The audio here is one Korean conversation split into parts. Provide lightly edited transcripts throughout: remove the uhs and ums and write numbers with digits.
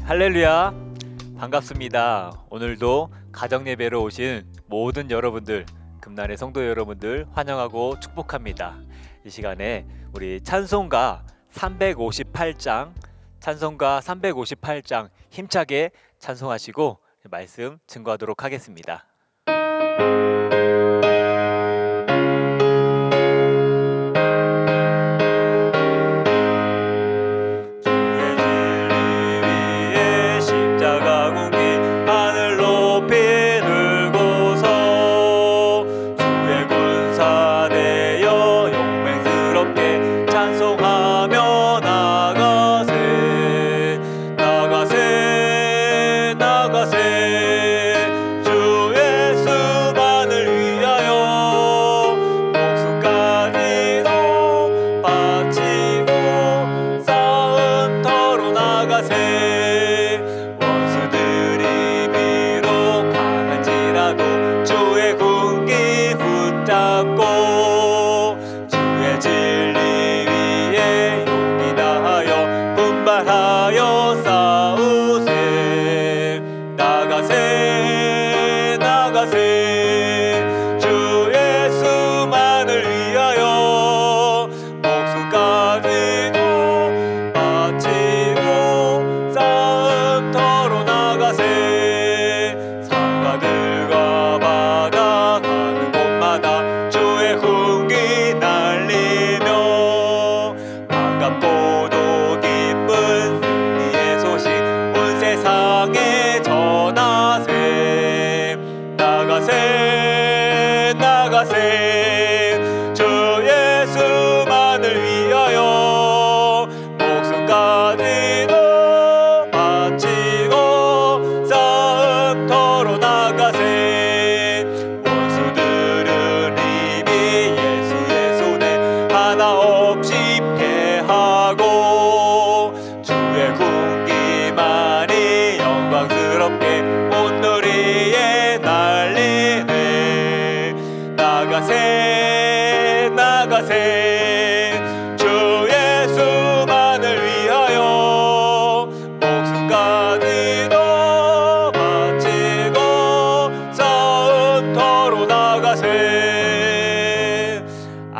할렐루야, 반갑습니다. 오늘도 가정 예배로 오신 모든 여러분들, 금난의 성도 여러분들 환영하고 축복합니다. 이 시간에 우리 찬송가 358장 힘차게 찬송하시고 말씀 증거하도록 하겠습니다.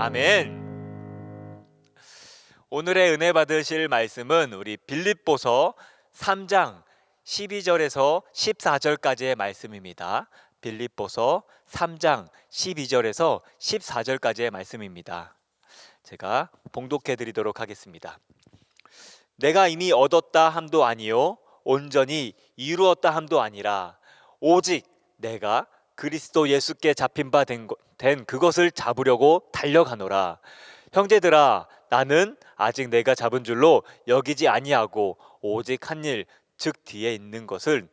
아멘. 오늘의 은혜 받으실 말씀은 우리 빌립보서 3장 12절에서 14절까지의 말씀입니다. 빌립보서 3장 12절에서 14절까지의 말씀입니다. 제가 봉독해 드리도록 하겠습니다. 내가 이미 얻었다 함도 아니요 온전히 이루었다 함도 아니라 오직 내가 그리스도 예수께 잡힌 바 된 그것을 잡으려고 달려가노라. 형제들아, 나는 아직 내가 잡은 줄로 여기지 아니하고 오직 한 일, 즉 뒤에 있는 것을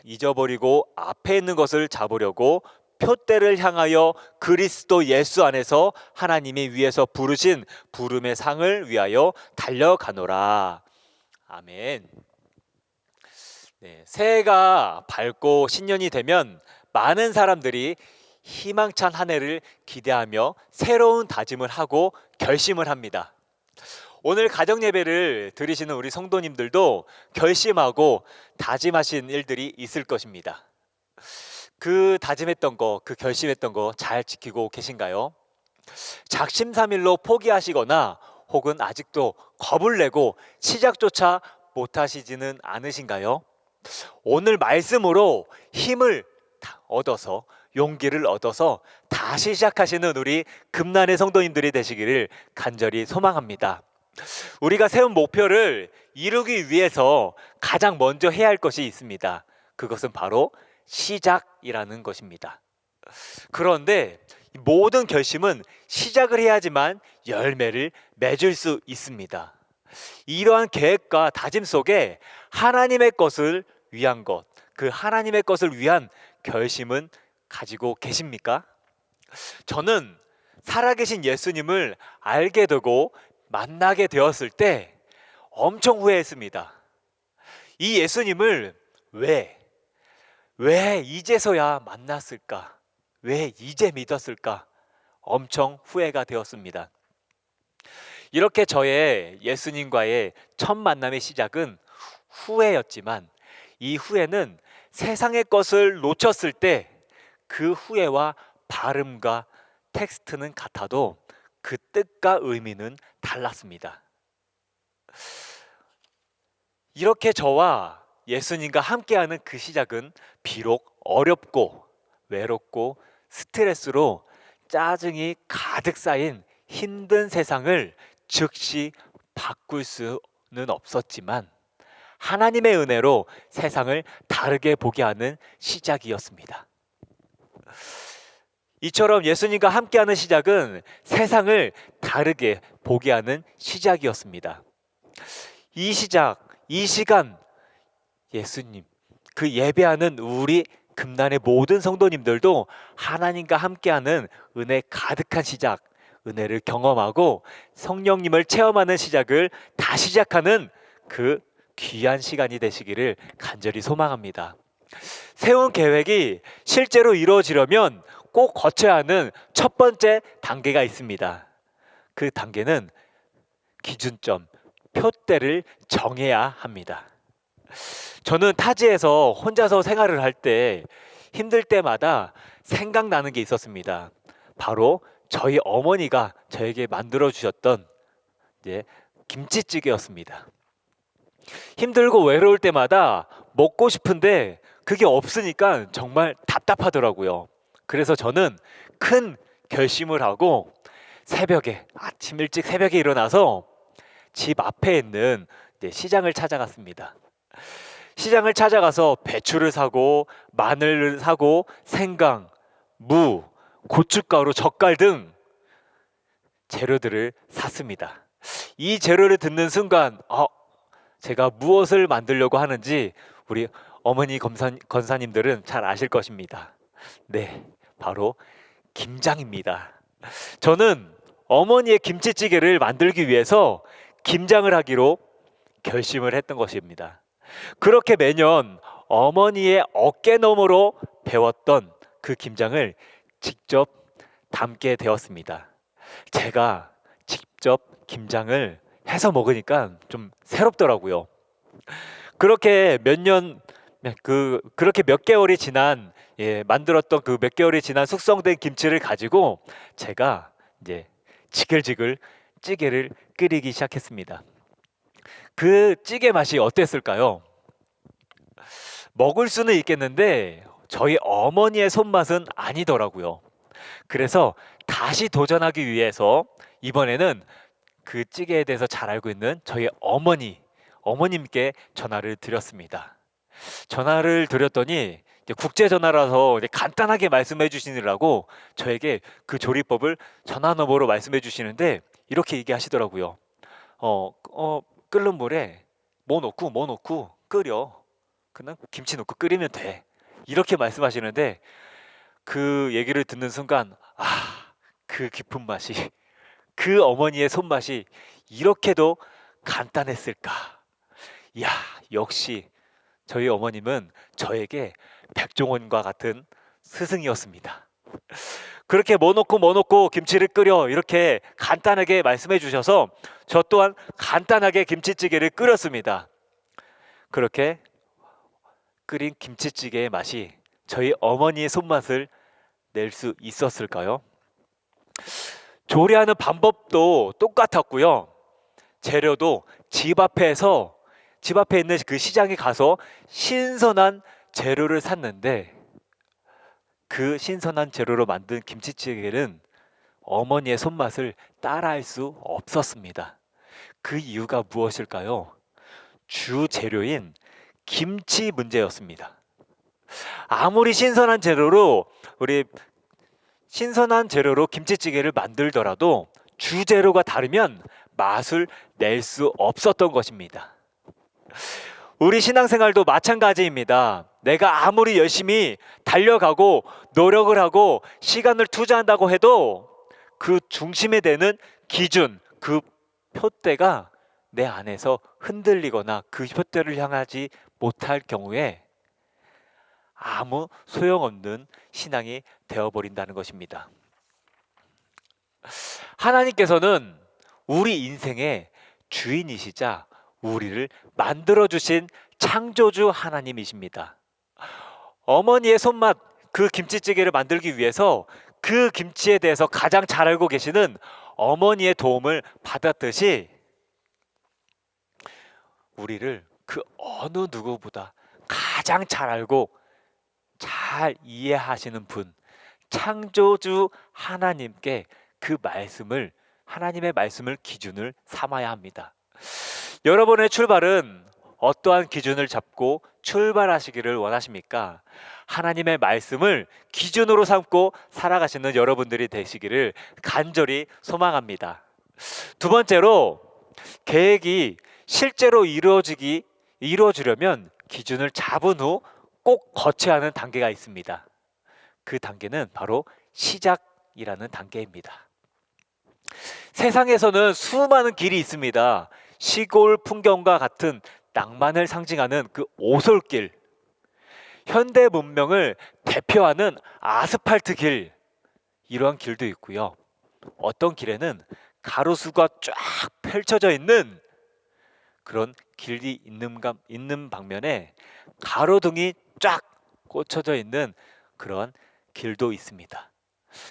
잊어버리고 앞에 있는 것을 잡으려고 표대를 향하여 그리스도 예수 안에서 하나님이 위에서 부르신 부름의 상을 위하여 달려가노라. 아멘. 새해가 밝고 신년이 되면 많은 사람들이 희망찬 한 해를 기대하며 새로운 다짐을 하고 결심을 합니다. 오늘 가정 예배를 드리시는 우리 성도님들도 결심하고 다짐하신 일들이 있을 것입니다. 그 다짐했던 거, 그 결심했던 거 잘 지키고 계신가요? 작심삼일로 포기하시거나 혹은 아직도 겁을 내고 시작조차 못하시지는 않으신가요? 오늘 말씀으로 힘을 얻어서 용기를 얻어서 다시 시작하시는 우리 금난의 성도님들이 되시기를 간절히 소망합니다. 우리가 세운 목표를 이루기 위해서 가장 먼저 해야 할 것이 있습니다. 그것은 바로 시작이라는 것입니다. 그런데 모든 결심은 시작을 해야지만 열매를 맺을 수 있습니다. 이러한 계획과 다짐 속에 하나님의 것을 위한 것, 그 하나님의 것을 위한 결심은 가지고 계십니까? 저는 살아계신 예수님을 알게 되고 만나게 되었을 때 엄청 후회했습니다. 이 예수님을 왜 이제서야 만났을까? 왜 이제 믿었을까? 엄청 후회가 되었습니다. 이렇게 저의 예수님과의 첫 만남의 시작은 후회였지만 이 후회는 세상의 것을 놓쳤을 때 그 후회와 발음과 텍스트는 같아도 그 뜻과 의미는 달랐습니다. 이렇게 저와 예수님과 함께하는 그 시작은 비록 어렵고 외롭고 스트레스로 짜증이 가득 쌓인 힘든 세상을 즉시 바꿀 수는 없었지만 하나님의 은혜로 세상을 다르게 보게 하는 시작이었습니다. 이처럼 예수님과 함께하는 시작은 세상을 다르게 보게 하는 시작이었습니다. 이 시작, 이 시간 예수님, 그 예배하는 우리 금난의 모든 성도님들도 하나님과 함께하는 은혜 가득한 시작, 은혜를 경험하고 성령님을 체험하는 시작을 다시 시작하는 그 귀한 시간이 되시기를 간절히 소망합니다. 세운 계획이 실제로 이루어지려면 꼭 거쳐야 하는 첫 번째 단계가 있습니다. 그 단계는 기준점, 표대를 정해야 합니다. 저는 타지에서 혼자서 생활을 할 때 힘들 때마다 생각나는 게 있었습니다. 바로 저희 어머니가 저에게 만들어 주셨던 김치찌개였습니다. 힘들고 외로울 때마다 먹고 싶은데 그게 없으니까 정말 답답하더라고요. 그래서 저는 큰 결심을 하고 아침 일찍 새벽에 일어나서 집 앞에 있는 시장을 찾아갔습니다. 시장을 찾아가서 배추를 사고 마늘을 사고 생강, 무, 고춧가루, 젓갈 등 재료들을 샀습니다. 이 재료를 듣는 순간 제가 무엇을 만들려고 하는지 우리 어머니 권사님들은 잘 아실 것입니다. 네, 바로 김장입니다. 저는 어머니의 김치찌개를 만들기 위해서 김장을 하기로 결심을 했던 것입니다. 그렇게 매년 어머니의 어깨너머로 배웠던 그 김장을 직접 담게 되었습니다. 제가 직접 김장을 해서 먹으니까 좀 새롭더라고요. 그렇게 그렇게 몇 개월이 지난 만들었던 그 몇 개월이 지난 숙성된 김치를 가지고 제가 지글지글 찌개를 끓이기 시작했습니다. 그 찌개 맛이 어땠을까요? 먹을 수는 있겠는데 저희 어머니의 손맛은 아니더라고요. 그래서 다시 도전하기 위해서 이번에는 그 찌개에 대해서 잘 알고 있는 저희 어머님께 전화를 드렸습니다. 전화를 드렸더니 국제 전화라서 간단하게 말씀해 주시느라고 저에게 그 조리법을 전화 너머로 말씀해 주시는데 이렇게 얘기하시더라고요. 끓는 물에 뭐 넣고 끓여. 그냥 김치 넣고 끓이면 돼. 이렇게 말씀하시는데 그 얘기를 듣는 순간 그 깊은 맛이, 그 어머니의 손맛이 이렇게도 간단했을까. 이야, 역시 저희 어머님은 저에게 백종원과 같은 스승이었습니다. 그렇게 뭐 넣고 김치를 끓여 이렇게 간단하게 말씀해 주셔서 저 또한 간단하게 김치찌개를 끓였습니다. 그렇게 끓인 김치찌개의 맛이 저희 어머니의 손맛을 낼 수 있었을까요? 조리하는 방법도 똑같았고요. 재료도 집 앞에 있는 그 시장에 가서 신선한 재료를 샀는데 그 신선한 재료로 만든 김치찌개는 어머니의 손맛을 따라할 수 없었습니다. 그 이유가 무엇일까요? 주 재료인 김치 문제였습니다. 아무리 신선한 재료로 김치찌개를 만들더라도 주재료가 다르면 맛을 낼 수 없었던 것입니다. 우리 신앙생활도 마찬가지입니다. 내가 아무리 열심히 달려가고 노력을 하고 시간을 투자한다고 해도 그 중심에 되는 기준, 그 표대가 내 안에서 흔들리거나 그 표대를 향하지 못할 경우에 아무 소용없는 신앙이 되어버린다는 것입니다. 하나님께서는 우리 인생의 주인이시자 우리를 만들어주신 창조주 하나님이십니다. 어머니의 손맛 그 김치찌개를 만들기 위해서 그 김치에 대해서 가장 잘 알고 계시는 어머니의 도움을 받았듯이 우리를 그 어느 누구보다 가장 잘 알고 잘 이해하시는 분, 창조주 하나님께 그 말씀을, 하나님의 말씀을 기준을 삼아야 합니다. 여러분의 출발은 어떠한 기준을 잡고 출발하시기를 원하십니까? 하나님의 말씀을 기준으로 삼고 살아가시는 여러분들이 되시기를 간절히 소망합니다. 두 번째로, 계획이 실제로 이루어지려면 기준을 잡은 후 꼭 거쳐야 하는 단계가 있습니다. 그 단계는 바로 시작이라는 단계입니다. 세상에서는 수많은 길이 있습니다. 시골 풍경과 같은 낭만을 상징하는 그 오솔길, 현대 문명을 대표하는 아스팔트 길, 이러한 길도 있고요. 어떤 길에는 가로수가 쫙 펼쳐져 있는 그런 길이 있는 방면에 가로등이 쫙 꽂혀져 있는 그런 길도 있습니다.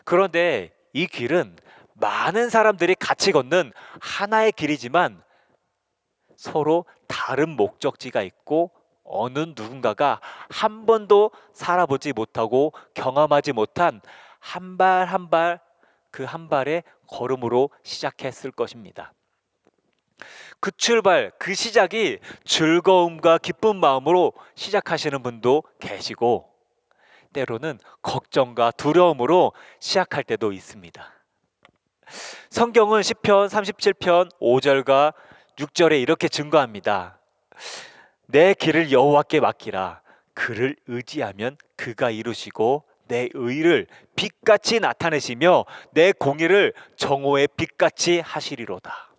그런데 이 길은 많은 사람들이 같이 걷는 하나의 길이지만 서로 다른 목적지가 있고 어느 누군가가 한 번도 살아보지 못하고 경험하지 못한 한 발 한 발 그 한 발의 걸음으로 시작했을 것입니다. 그 출발, 그 시작이 즐거움과 기쁜 마음으로 시작하시는 분도 계시고 때로는 걱정과 두려움으로 시작할 때도 있습니다. 성경은 시편 37편 5절과 6절에 이렇게 증거합니다. 내 길을 여호와께 맡기라. 그를 의지하면 그가 이루시고 내 의를 빛같이 나타내시며 내 공의를 정오의 빛같이 하시리로다.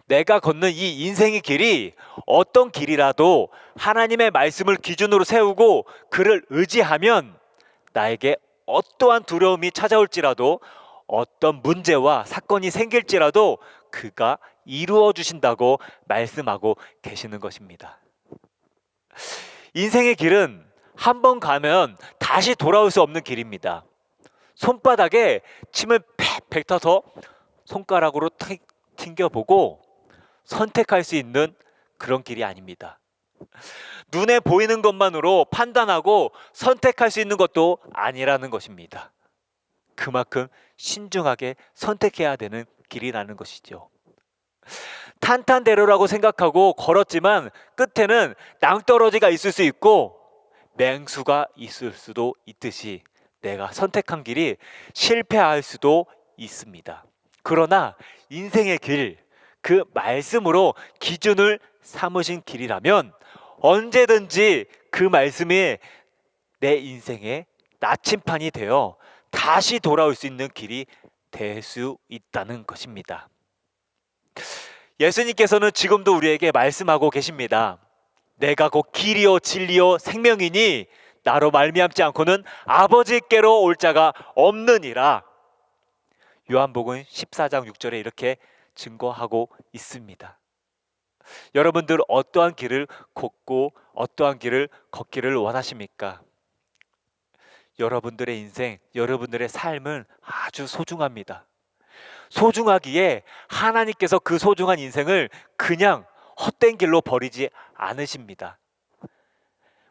내가 걷는 이 인생의 길이 어떤 길이라도 하나님의 말씀을 기준으로 세우고 그를 의지하면 나에게 어떠한 두려움이 찾아올지라도 어떤 문제와 사건이 생길지라도 그가 이루어 주신다고 말씀하고 계시는 것입니다. 인생의 길은 한 번 가면 다시 돌아올 수 없는 길입니다. 손바닥에 침을 팩 뱉어서 손가락으로 튕겨보고 선택할 수 있는 그런 길이 아닙니다. 눈에 보이는 것만으로 판단하고 선택할 수 있는 것도 아니라는 것입니다. 그만큼 신중하게 선택해야 되는 길이라는 것이죠. 탄탄대로라고 생각하고 걸었지만 끝에는 낭떠러지가 있을 수 있고 맹수가 있을 수도 있듯이 내가 선택한 길이 실패할 수도 있습니다. 그러나 인생의 길, 그 말씀으로 기준을 삼으신 길이라면 언제든지 그 말씀이 내 인생의 나침판이 되어 다시 돌아올 수 있는 길이 될 수 있다는 것입니다. 예수님께서는 지금도 우리에게 말씀하고 계십니다. 내가 곧 길이요 진리요 생명이니 나로 말미암지 않고는 아버지께로 올 자가 없느니라. 요한복음 14장 6절에 이렇게 증거하고 있습니다. 여러분들 어떠한 길을 걷고 어떠한 길을 걷기를 원하십니까? 여러분들의 인생, 여러분들의 삶은 아주 소중합니다. 소중하기에 하나님께서 그 소중한 인생을 그냥 헛된 길로 버리지 않으십니다.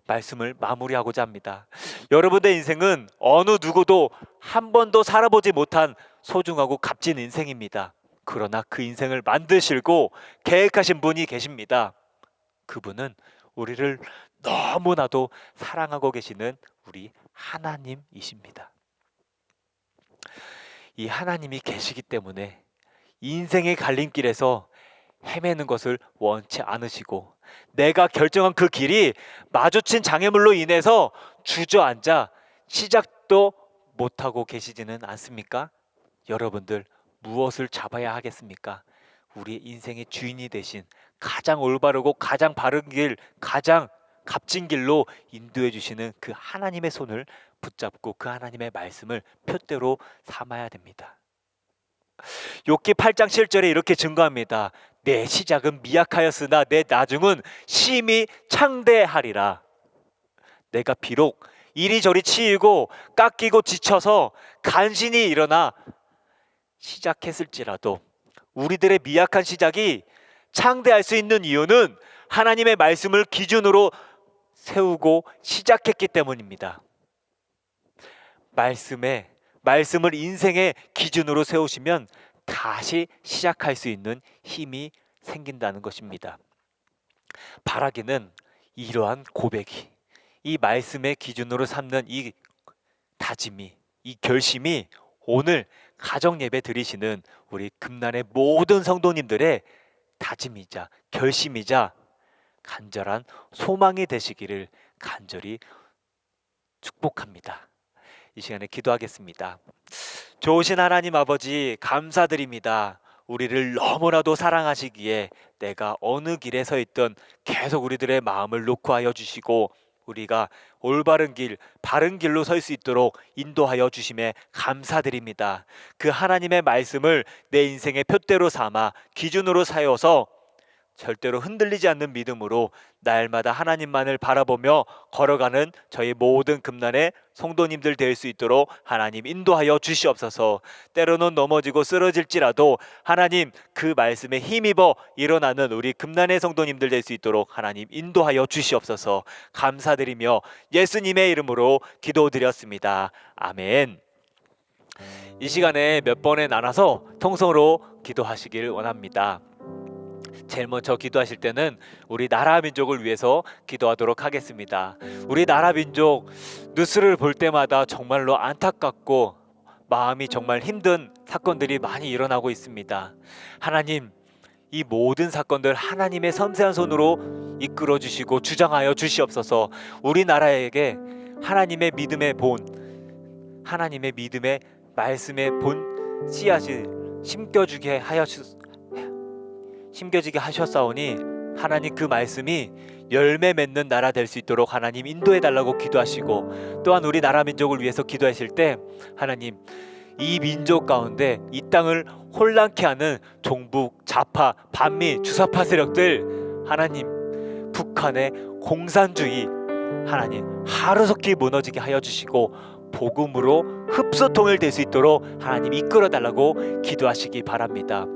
말씀을 마무리하고자 합니다. 여러분의 인생은 어느 누구도 한 번도 살아보지 못한 소중하고 값진 인생입니다. 그러나 그 인생을 만드시고 계획하신 분이 계십니다. 그분은 우리를 너무나도 사랑하고 계시는 우리 하나님이십니다. 이 하나님이 계시기 때문에 인생의 갈림길에서 헤매는 것을 원치 않으시고 내가 결정한 그 길이 마주친 장애물로 인해서 주저앉아 시작도 못하고 계시지는 않습니까? 여러분들 무엇을 잡아야 하겠습니까? 우리 인생의 주인이 되신 가장 올바르고 가장 바른 길, 가장 값진 길로 인도해 주시는 그 하나님의 손을 붙잡고 그 하나님의 말씀을 표대로 삼아야 됩니다. 욥기 8장 7절에 이렇게 증거합니다. 내 시작은 미약하였으나 내 나중은 심히 창대하리라. 내가 비록 이리저리 치이고 깎이고 지쳐서 간신히 일어나 시작했을지라도 우리들의 미약한 시작이 창대할 수 있는 이유는 하나님의 말씀을 기준으로 세우고 시작했기 때문입니다. 말씀을 인생의 기준으로 세우시면 다시 시작할 수 있는 힘이 생긴다는 것입니다. 바라기는 이러한 고백이, 이 말씀의 기준으로 삼는 이 다짐이, 이 결심이 오늘 가정 예배 드리시는 우리 금난의 모든 성도님들의 다짐이자 결심이자 간절한 소망이 되시기를 간절히 축복합니다. 이 시간에 기도하겠습니다. 좋으신 하나님 아버지, 감사드립니다. 우리를 너무나도 사랑하시기에 내가 어느 길에 서 있든 계속 우리들의 마음을 놓고 하여 주시고 우리가 올바른 길, 바른 길로 설 수 있도록 인도하여 주심에 감사드립니다. 그 하나님의 말씀을 내 인생의 표대로 삼아 기준으로 사여서 절대로 흔들리지 않는 믿음으로 날마다 하나님만을 바라보며 걸어가는 저희 모든 금난의 성도님들 될 수 있도록 하나님 인도하여 주시옵소서. 때로는 넘어지고 쓰러질지라도 하나님 그 말씀에 힘입어 일어나는 우리 금난의 성도님들 될 수 있도록 하나님 인도하여 주시옵소서. 감사드리며 예수님의 이름으로 기도드렸습니다. 아멘. 이 시간에 몇 번에 나눠서 통성으로 기도하시길 원합니다. 제일 먼저 기도하실 때는 우리 나라 민족을 위해서 기도하도록 하겠습니다. 우리 나라 민족 뉴스를 볼 때마다 정말로 안타깝고 마음이 정말 힘든 사건들이 많이 일어나고 있습니다. 하나님, 이 모든 사건들 하나님의 섬세한 손으로 이끌어 주시고 주장하여 주시옵소서. 우리나라에게 하나님의 믿음의 본, 하나님의 믿음의 말씀의 본 씨앗을 심겨지게 하셨사오니 하나님 그 말씀이 열매 맺는 나라 될 수 있도록 하나님 인도해 달라고 기도하시고, 또한 우리 나라 민족을 위해서 기도하실 때 하나님 이 민족 가운데 이 땅을 혼란케 하는 종북, 좌파, 반미, 주사파 세력들, 하나님 북한의 공산주의 하나님 하루속히 무너지게 하여 주시고 복음으로 흡수 통일될 수 있도록 하나님 이끌어 달라고 기도하시기 바랍니다.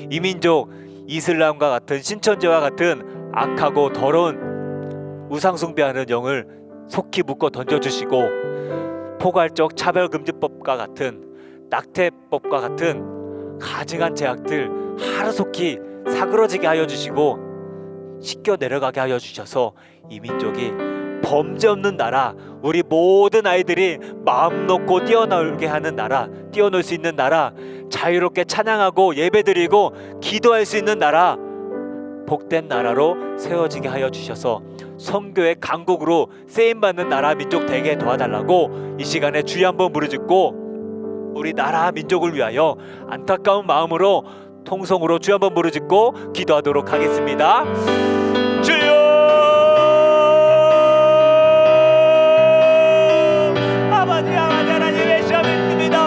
이 민족 이슬람과 같은 신천지와 같은 악하고 더러운 우상숭배하는 영을 속히 묶어 던져주시고 포괄적 차별금지법과 같은 낙태법과 같은 가증한 제약들 하루속히 사그러지게 하여 주시고 씻겨 내려가게 하여 주셔서 이 민족이 범죄 없는 나라, 우리 모든 아이들이 마음 놓고 뛰어놀게 하는 나라, 뛰어놀 수 있는 나라, 자유롭게 찬양하고 예배드리고 기도할 수 있는 나라, 복된 나라로 세워지게 하여 주셔서 선교의 강국으로 쓰임받는 나라 민족 되게 도와달라고 이 시간에 주여 한번 부르짖고 우리 나라 민족을 위하여 안타까운 마음으로 통성으로 주여 한번 부르짖고 기도하도록 하겠습니다. 주여, 아버지 하나님의 시험입니다.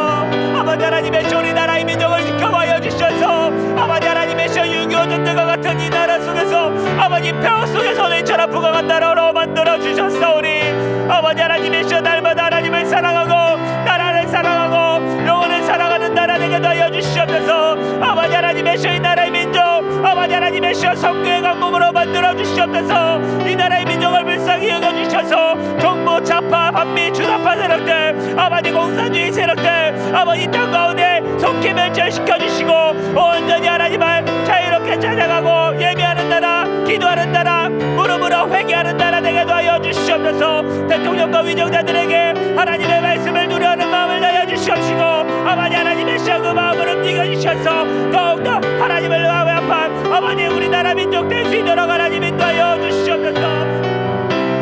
아버지 하나님의 시 우리 나라의 민족을 지켜봐여 주셔서 아버지 하나님의 시 6.25 전쟁과 같은 이 나라 속에서 아버지 폐허 속에서 내처럼 부강한 나라로 만들어 주셨사오니 아버지 하나님의 시 날마다 하나님을 사랑하고 나라를 사랑하고 영혼을 사랑하는 나라 되게 하여 주시옵소서. 아버지 하나님의 시 이 나라의 민족 아버지 하나님의 시 성교의 강국으로 만들어 주시옵소서. 이 나라의 민족을 불쌍히 여겨주셔서 정부, 좌파, 반미, 주사파 세력들 아버지 공산주의 세력들 아버지 땅 가운데 속히 멸절시켜 주시고 온전히 하나님을 자유롭게 찬양하고 예배하는 나라, 기도하는 나라, 무릎으로 회개하는 나라 되게 하여 주시옵소서. 대통령과 위정자들에게 하나님의 말씀을 누려하는 마음을 다여 주시옵시고 아버지 하나님의 시 그 마음을 움직여 주셔서 더욱더 하나님을 외압한 아버지 우리나라 민족 될 수 있도록 하나님 인도하여 주시옵소서.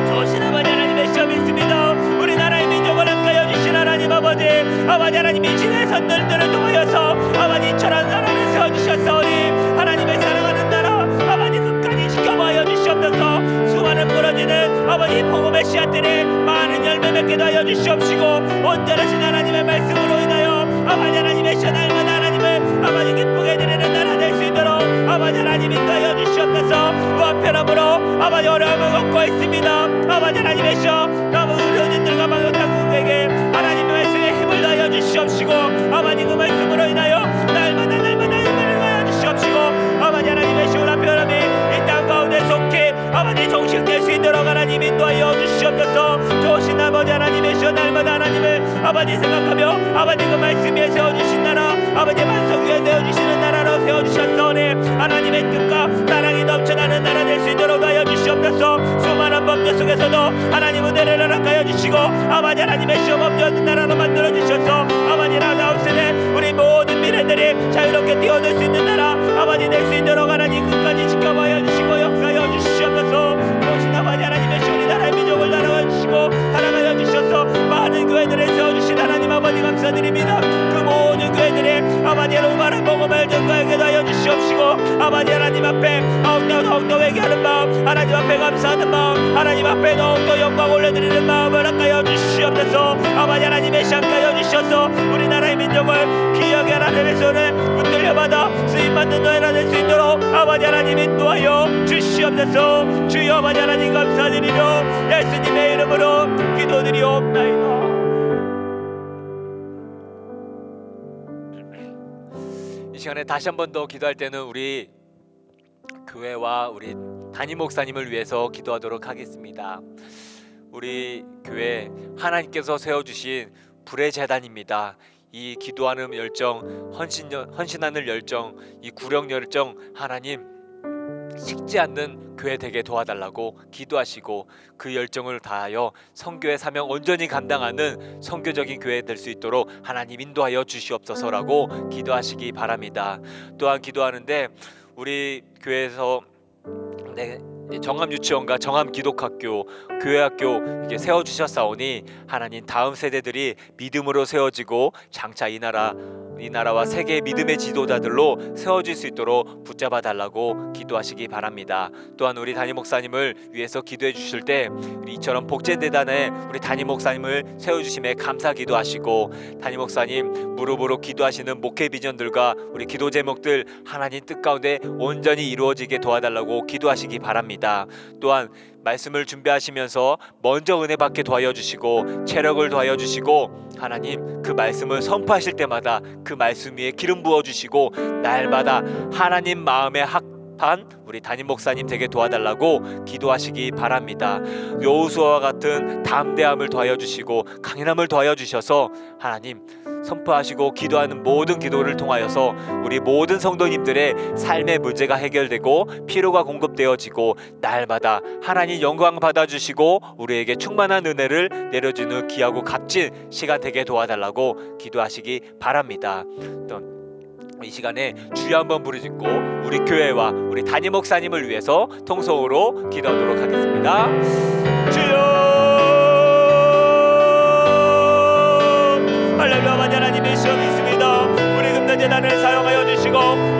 좋으신 아버지 하나님의 시험 있습니다. 우리나라의 민족을 함께하여 주신 하나님 아버지 하나님 이 시대의 선들들을 통하여서 아버지 이처럼 나라를 세워주셨사오니 하나님의 사랑하는 나라 아버지 끝까지 지켜봐여 주시옵소서. 수많은 부러지는 아버지 복음의 씨앗들이 많은 열매 맺게 하여 주시옵시고 온전하신 하나님의 말씀으로 인하여 아버지 하나님의 시 날마다 하나님을 아버지 기쁘게 드리는 나라 될 수 있도록 아버지 하나님 한편함으로 아버지 어려움을 겪고 있습니다. 아버지 하나님의 시여 너무 의료진들과 방역당국에게 하나님의 말씀에 힘을 다하여 주시옵시고 아버지 그 말씀으로 인하여 날마다 힘을 다하여 주시옵시고 아버지 하나님의 시여 한편함이 이 땅 가운데 속히 아버지 종식될 수 있도록 하나님 인도하여 주시옵소서. 좋으신 아버지 하나님의 시여 날마다 하나님을 아버지 생각하며 아버지 그 말씀 위에 세워주신 나라 아버지 만성 위에 세워주시는 나라로 세워주셨사오니 하나님의 뜻과 사랑이 넘쳐나는 나라 될 수 있도록 하여 주시옵소서. 수많은 범죄 속에서도 하나님 은혜를 허락하여 주시고 아버지 하나님의 시험 없는 나라로 만들어 주셔서 아버지 나아온 세대 우리 모든 미래들이 자유롭게 뛰어들 수 있는 나라 아버지 될 수 있도록 하나님 끝까지 지켜봐야 주시고 역사하여 주시옵소서. 오신 아버지 하나님의 시험 나라의 민족을 나눠 주시고 사랑하여 주셔서 많은 교회들을 세워주신 하나님 아버지 감사드립니다. 그 모든 교회들이 아버지 로마를 복음을 전가하게 하여 주시옵시고 아버지 하나님 앞에 더욱더 회개하는 마음 하나님 앞에 감사하는 마음 하나님 앞에 더욱더 영광 올려드리는 마음을 허락하여 주시옵소서. 아버지 하나님의 시험하여 주셔서 우리나라의 민족을 기억의 하나님의 손을 붙들려받아 쓰임받는 노예가 될 수 있도록 아버지 하나님 인도하여 주시옵소서. 주여 아버지 하나님 감사드리며 예수님의 이름으로 기도드리옵나이다. 이 시간에 다시 한 번 더 기도할 때는 우리 교회와 우리 담임 목사님을 위해서 기도하도록 하겠습니다. 우리 교회 하나님께서 세워주신 불의 재단입니다. 이 기도하는 열정, 헌신하는 열정, 이 구령 열정 하나님 식지 않는 교회 되게 도와달라고 기도하시고 그 열정을 다하여 선교의 사명 온전히 감당하는 선교적인 교회 될 수 있도록 하나님 인도하여 주시옵소서라고 기도하시기 바랍니다. 또한 기도하는데 우리 교회에서 정함 유치원과 정함 기독학교, 교회학교 이게 세워주셨사오니 하나님 다음 세대들이 믿음으로 세워지고 장차 이 나라와 세계의 믿음의 지도자들로 세워질 수 있도록 붙잡아 달라고 기도하시기 바랍니다. 또한 우리 담임 목사님을 위해서 기도해 주실 때 이처럼 복제대단에 우리 담임 목사님을 세워주심에 감사 기도하시고 담임 목사님 무릎으로 기도하시는 목회 비전들과 우리 기도 제목들 하나님 뜻 가운데 온전히 이루어지게 도와달라고 기도하시기 바랍니다. 또한 말씀을 준비하시면서 먼저 은혜 받게 도와여 주시고 체력을 도와여 주시고 하나님 그 말씀을 선포하실 때마다 그 말씀 위에 기름 부어 주시고 날마다 하나님 마음에 합한 우리 담임 목사님 되게 도와달라고 기도하시기 바랍니다. 여호수아와 같은 담대함을 도와여 주시고 강인함을 도와여 주셔서 하나님 선포하시고 기도하는 모든 기도를 통하여서 우리 모든 성도님들의 삶의 문제가 해결되고 피로가 공급되어지고 날마다 하나님 영광 받아주시고 우리에게 충만한 은혜를 내려주는 귀하고 값진 시간 되게 도와달라고 기도하시기 바랍니다. 이 시간에 주여 한번 부르짖고 우리 교회와 우리 담임 목사님을 위해서 통성으로 기도하도록 하겠습니다. 주여 할렐루야. 아버지 하나님의 시험이 있습니다. 우리 금전 재단을 사용하여 주시고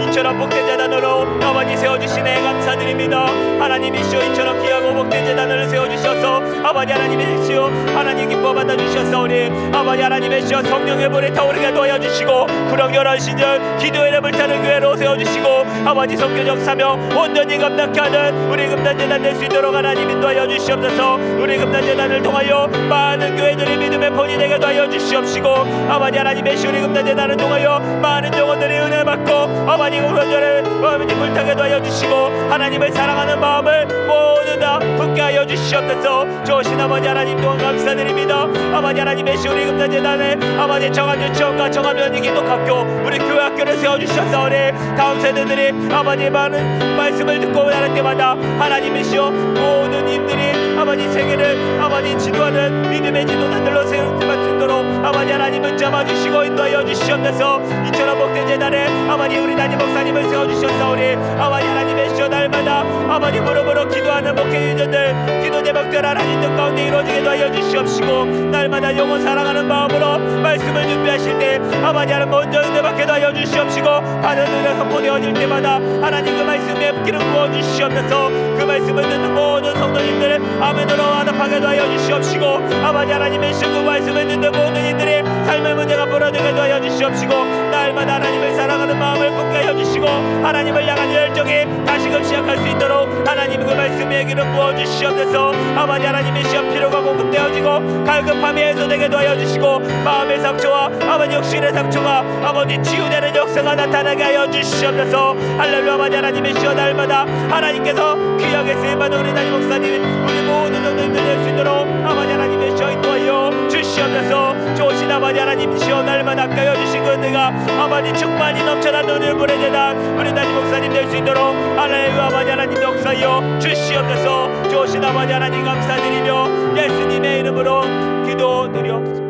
이처럼 복된 재단으로 아버지 세워주시네 감사드립니다. 하나님이 시오 이처럼 귀하고 복된 재단을 세워주셔서 아버지 하나님의 시오 하나님 기뻐 받아주셨사오니 아버지 하나님의 시오 성령의 불에 타오르게 도와주시고 구렁열한 신절 기도의 불타는 교회로 세워주시고 아버지 선교적 사명 온전히 감당케 하는 우리 금전 재단 될 수 있도록 하나님 인도하여 주시옵소서. 우리 금전 재단을 통하여 많은 교회들이 믿음의 본이 되게 도와여 주시옵시고 아버지 하나님의 시 우리 금전 재단을 통하여 많은 영혼들이 은혜 받고 아버지 구원절을 아버지 불타게 도와여 주시고 하나님을 사랑하는 마음을 모두 다 붙게 하여 주시옵소서. 좋으신 아버지 하나님 또한 감사드립니다. 아버지 하나님의 시 우리 금전 재단에 아버지 정함 유치원과 정함 연희 기독학교 우리 교회 학교를 세워주셨사오니 다음 세대들이 아버지 많은 말씀을 듣고 나갈 때마다 하나님의 시오 모든 님들이 아버지 세계를 아버지 지도하는 믿음의 지도자들로 세워지도록 아버지 하나님은 잡아주시고 인도하여 주시옵소서. 이처럼 복된 재단에 아버지 우리 담임 목사님을 세워주셨사오니 아버지 하나님의 시오 날마다 아버지 무릎으로 기도하는 목회 유전들 기도 제목들 하나님 뜻 가운데 이루어지게 하여 주시옵시고 날마다 영혼 사랑하는 마음으로 말씀을 준비하실 때 아버지 하나님 먼저 은혜 받게 하여 주시옵시고 받은 은혜 선포되어질 때마다 하나님 그 말씀에 기름 부어 주시옵소서. 그 말씀을 듣는 모든 성도님들을 아멘으로 화답하게 하여 주시옵시고 아버지 하나님의 시 그 말씀을 듣는 모든 이들이 삶의 문제가 풀어지게 하여 주시옵시고 날마다 하나님을 사랑하는 마음을 굳게 하여 주시고 하나님을 향한 열정이 다시금 시작할 수 있도록 하나님 그 말씀의 길을 부어주시옵소서. 아버지 하나님의 시험 피로가 공급되어지고 갈급함이 해소되게 하여 주시고 마음의 상처와 아버지 육신의 상처가 아버지 치유되는 역사가 나타나게 하여 주시옵소서. 할렐루야. 아버지 하나님의 시험 날마다 하나님께서 귀하게 쓰임받은 우리 담임 목사님 우리 모든 성도님들 될 수 있도록 아버지 하나님의 시험 인도하여 주시옵소서. 좋으신 아버지 하나님 시험 날마다 아껴 주신 그 은혜가 아버지 충만히 넘쳐난 눈을 보내되다 우리 담임 목사님 될 수 있도록 할렐루야. 아버지 하나님 역사여 주시옵소서. 좋으신 아버지 하나님 감사드리며 예수님의 이름으로 기도드리옵소서.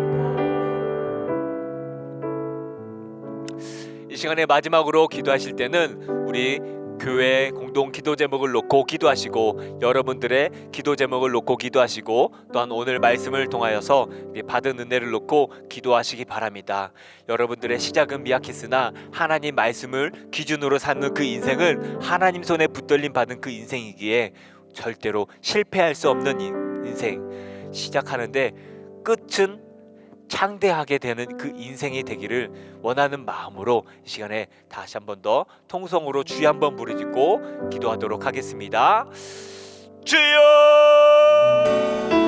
이 시간에 마지막으로 기도하실 때는 우리 교회 공동 기도 제목을 놓고 기도하시고 여러분들의 기도 제목을 놓고 기도하시고 또한 오늘 말씀을 통하여서 받은 은혜를 놓고 기도하시기 바랍니다. 여러분들의 시작은 미약했으나 하나님 말씀을 기준으로 삼는 그 인생은 하나님 손에 붙들림 받은 그 인생이기에 절대로 실패할 수 없는 인생, 시작하는데 끝은 창대하게 되는 그 인생이 되기를 원하는 마음으로 이 시간에 다시 한 번 더 통성으로 주여 한번 부르짖고 기도하도록 하겠습니다. 주여